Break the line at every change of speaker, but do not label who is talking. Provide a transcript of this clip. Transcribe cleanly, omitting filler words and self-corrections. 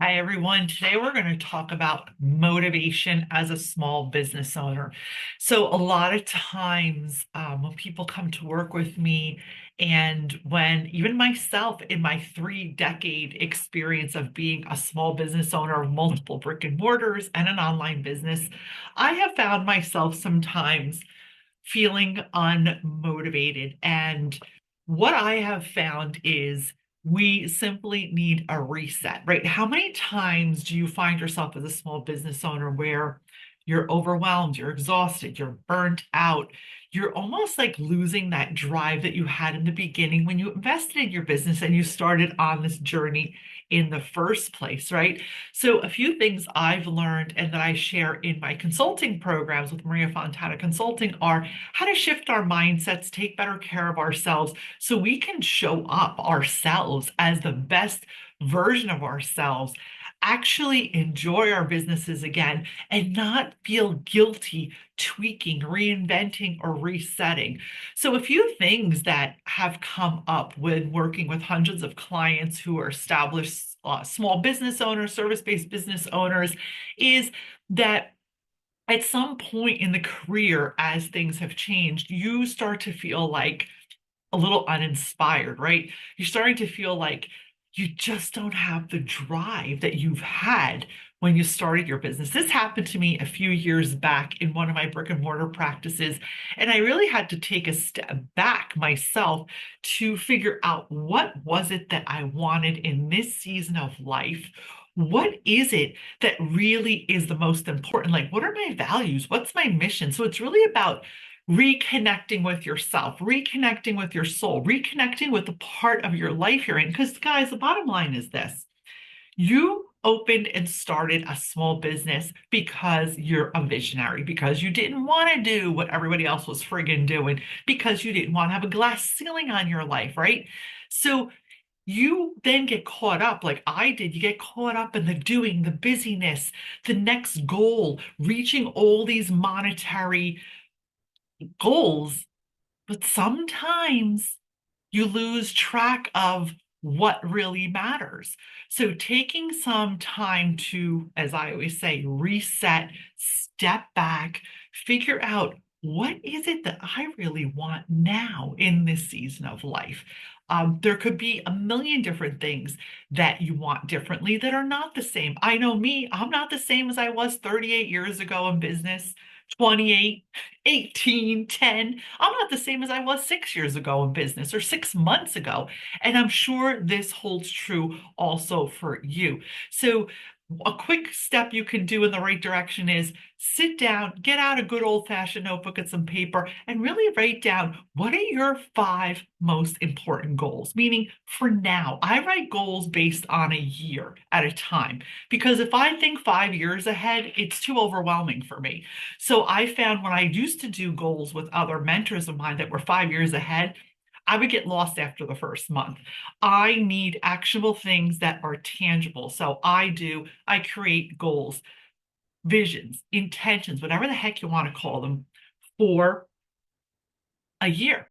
Hi, everyone. Today we're going to talk about motivation as a small business owner. So, a lot of times when people come to work with me, and when even myself in my 3 decade experience of being a small business owner of multiple brick and mortars and an online business, I have found myself sometimes feeling unmotivated. And what I have found is we simply need a reset, right? How many times do you find yourself as a small business owner where you're overwhelmed, you're exhausted, you're burnt out, you're almost like losing that drive that you had in the beginning when you invested in your business and you started on this journey in the first place, right? So, a few things I've learned and that I share in my consulting programs with Maria Fontana Consulting are how to shift our mindsets, take better care of ourselves so we can show up ourselves as the best version of ourselves, actually enjoy our businesses again, and not feel guilty tweaking, reinventing, or resetting. So, a few things that have come up when working with hundreds of clients who are established small business owners, service-based business owners, is that at some point in the career, as things have changed, you start to feel like a little uninspired, right? You're starting to feel like you just don't have the drive that you've had when you started your business. This happened to me a few years back in one of my brick and mortar practices, and I really had to take a step back myself to figure out what was it that I wanted in this season of life. What is it that really is the most important? Like, what are my values? What's my mission? So it's really about reconnecting with yourself, reconnecting with your soul, reconnecting with the part of your life you're in. Because, guys, the bottom line is this: you opened and started a small business because you're a visionary, because you didn't want to do what everybody else was friggin' doing, because you didn't want to have a glass ceiling on your life, right? So, you then get caught up like I did. You get caught up in the doing, the busyness, the next goal, reaching all these monetary goals, but sometimes you lose track of what really matters. So, taking some time to, as I always say, reset, step back, figure out what is it that I really want now in this season of life. There could be a million different things that you want differently that are not the same. I know me, I'm not the same as I was 38 years ago in business, 28, 18, 10. I'm not the same as I was 6 years ago in business or 6 months ago. And I'm sure this holds true also for you. So, a quick step you can do in the right direction is sit down, get out a good old-fashioned notebook and some paper, and really write down what are your 5 most important goals. Meaning, for now, I write goals based on a year at a time because if I think 5 years ahead, it's too overwhelming for me. So I found when I used to do goals with other mentors of mine that were 5 years ahead, I would get lost after the first month. I need actionable things that are tangible. So I create goals, visions, intentions, whatever the heck you want to call them, for a year.